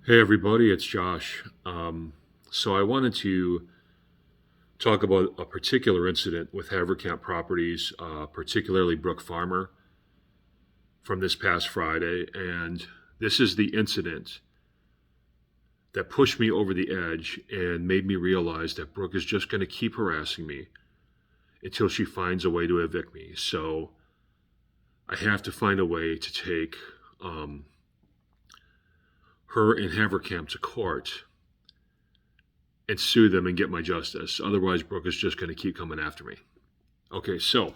Hey everybody, it's Josh. So I wanted to talk about a particular incident with Haverkamp Properties, particularly Brooke Farmer, from this past Friday. And this is the incident that pushed me over the edge and made me realize that Brooke is just going to keep harassing me until she finds a way to evict me. So I have to find a way to take um, her and Haverkamp to court and sue them and get my justice. Otherwise, Brooke is just going to keep coming after me. Okay, so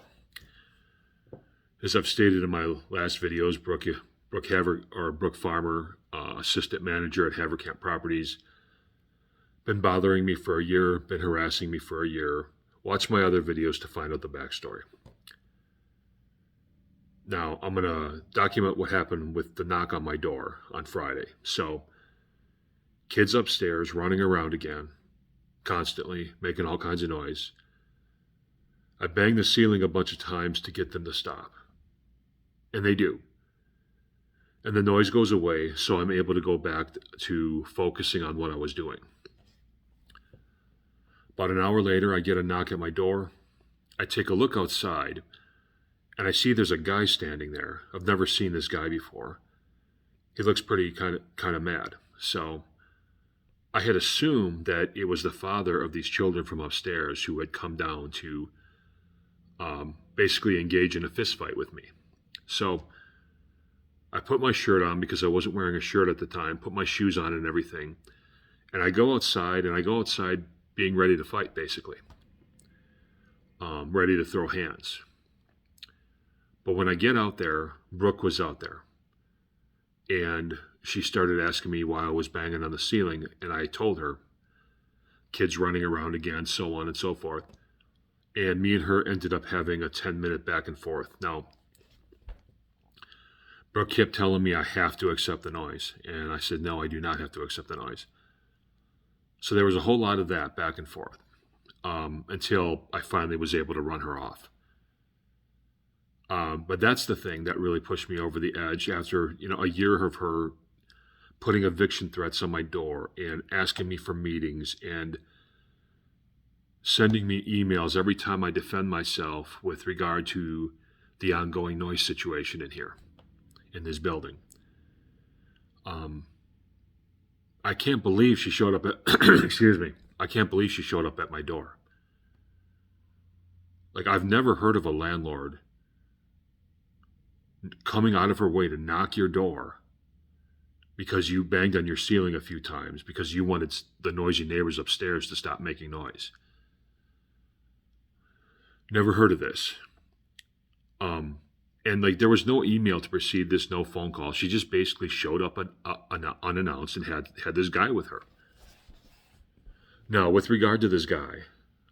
as I've stated in my last videos, Brooke Farmer, assistant manager at Haverkamp Properties, been bothering me for a year, been harassing me for a year. Watch my other videos to find out the backstory. Now, I'm going to document what happened with the knock on my door on Friday. So, kids upstairs running around again, constantly, making all kinds of noise. I bang the ceiling a bunch of times to get them to stop. And they do. And the noise goes away, so I'm able to go back to focusing on what I was doing. About an hour later, I get a knock at my door. I take a look outside, and I see there's a guy standing there. I've never seen this guy before. He looks pretty kind of mad. So I had assumed that it was the father of these children from upstairs who had come down to basically engage in a fist fight with me. So I put my shirt on because I wasn't wearing a shirt at the time, put my shoes on and everything. And I go outside, being ready to fight, basically, ready to throw hands. But when I get out there, Brooke was out there. And she started asking me why I was banging on the ceiling. And I told her, kids running around again, so on and so forth. And me and her ended up having a 10-minute back and forth. Now, Brooke kept telling me I have to accept the noise. And I said, no, I do not have to accept the noise. So there was a whole lot of that back and forth until I finally was able to run her off. But that's the thing that really pushed me over the edge after, a year of her putting eviction threats on my door and asking me for meetings and sending me emails every time I defend myself with regard to the ongoing noise situation in here, in this building. I can't believe she showed up at, excuse me, I can't believe she showed up at my door. Like, I've never heard of a landlord coming out of her way to knock your door because you banged on your ceiling a few times because you wanted the noisy neighbors upstairs to stop making noise. Never heard of this. And there was no email to precede this, no phone call. She just basically showed up unannounced and had this guy with her. Now, with regard to this guy,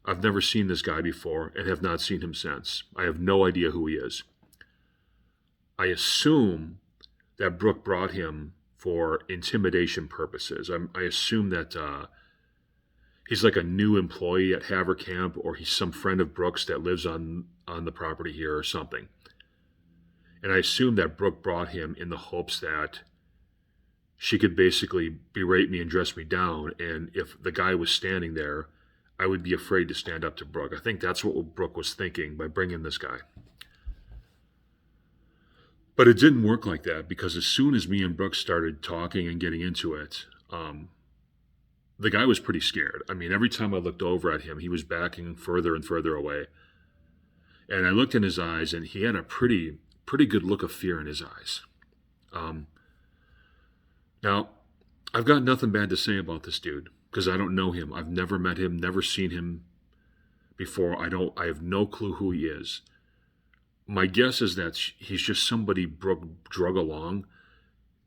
I've never seen this guy before and have not seen him since. I have no idea who he is. I assume that Brooke brought him for intimidation purposes. I assume that he's like a new employee at Haverkamp, or he's some friend of Brooke's that lives on the property here or something. And I assume that Brooke brought him in the hopes that she could basically berate me and dress me down. And if the guy was standing there, I would be afraid to stand up to Brooke. I think that's what Brooke was thinking by bringing this guy. But it didn't work like that because as soon as me and Brooke started talking and getting into it, the guy was pretty scared. I mean, every time I looked over at him, he was backing further and further away. And I looked in his eyes, and he had a pretty good look of fear in his eyes. Now, I've got nothing bad to say about this dude because I don't know him. I've never met him, never seen him before. I have no clue who he is. My guess is that he's just somebody Brooke drug along.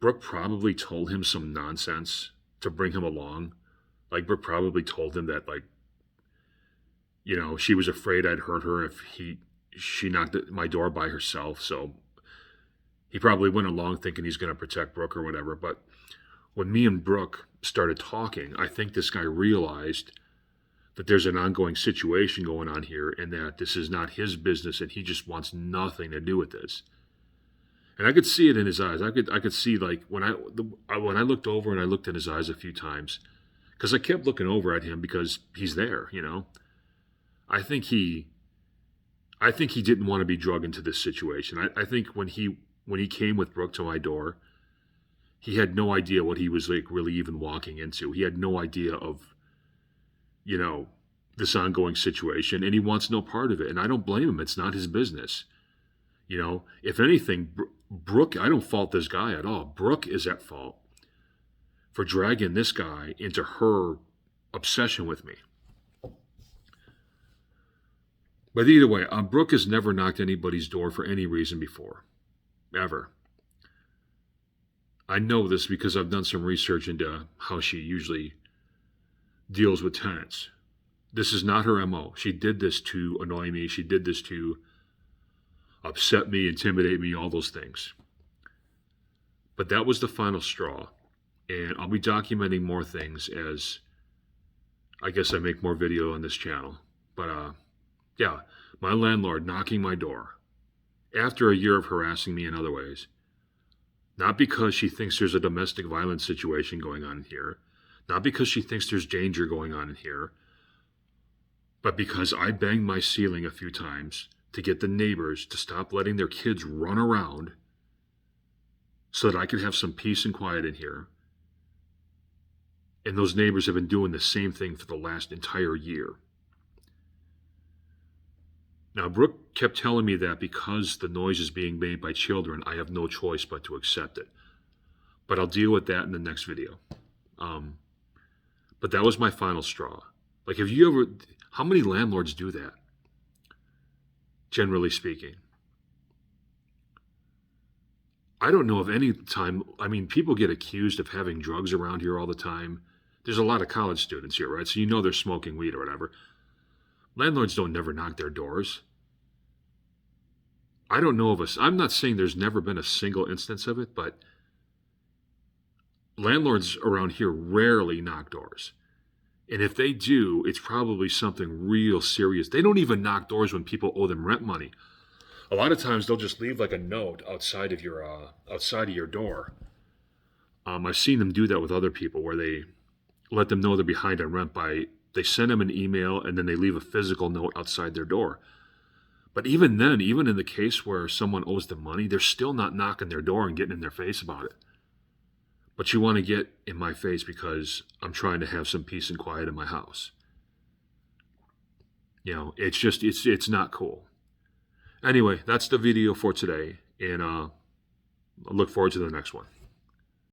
Brooke probably told him some nonsense to bring him along. Like, Brooke probably told him that, she was afraid I'd hurt her if she knocked at my door by herself. So he probably went along thinking he's going to protect Brooke or whatever. But when me and Brooke started talking, I think this guy realized that there's an ongoing situation going on here and that this is not his business and he just wants nothing to do with this. And I could see it in his eyes. I could see, like, when I looked over and I looked in his eyes a few times, because I kept looking over at him because he's there, you know. I think he I think he didn't want to be drug into this situation. I think when he came with Brooke to my door, he had no idea what he was, like, really even walking into. He had no idea of, you know, this ongoing situation, and he wants no part of it. And I don't blame him. It's not his business. You know, if anything, Brooke, I don't fault this guy at all. Brooke is at fault for dragging this guy into her obsession with me. But either way, Brooke has never knocked anybody's door for any reason before, ever. I know this because I've done some research into how she usually deals with tenants. This is not her MO. She did this to annoy me. She did this to upset me, intimidate me, all those things. But that was the final straw. And I'll be documenting more things as I guess I make more video on this channel. But yeah, my landlord knocking my door after a year of harassing me in other ways. Not because she thinks there's a domestic violence situation going on in here. Not because she thinks there's danger going on in here. But because I banged my ceiling a few times to get the neighbors to stop letting their kids run around so that I could have some peace and quiet in here. And those neighbors have been doing the same thing for the last entire year. Now, Brooke kept telling me that because the noise is being made by children, I have no choice but to accept it. But I'll deal with that in the next video. But that was my final straw. Like, how many landlords do that? Generally speaking. I don't know of any time, people get accused of having drugs around here all the time. There's a lot of college students here, right? So you know they're smoking weed or whatever. Landlords don't never knock their doors. I don't know of I'm not saying there's never been a single instance of it, but landlords around here rarely knock doors. And if they do, it's probably something real serious. They don't even knock doors when people owe them rent money. A lot of times they'll just leave like a note outside of your door. I've seen them do that with other people where they let them know they're behind on rent they send them an email and then they leave a physical note outside their door. But even then, even in the case where someone owes them money, they're still not knocking their door and getting in their face about it. But you want to get in my face because I'm trying to have some peace and quiet in my house. You know, it's not cool. Anyway, that's the video for today, and I look forward to the next one.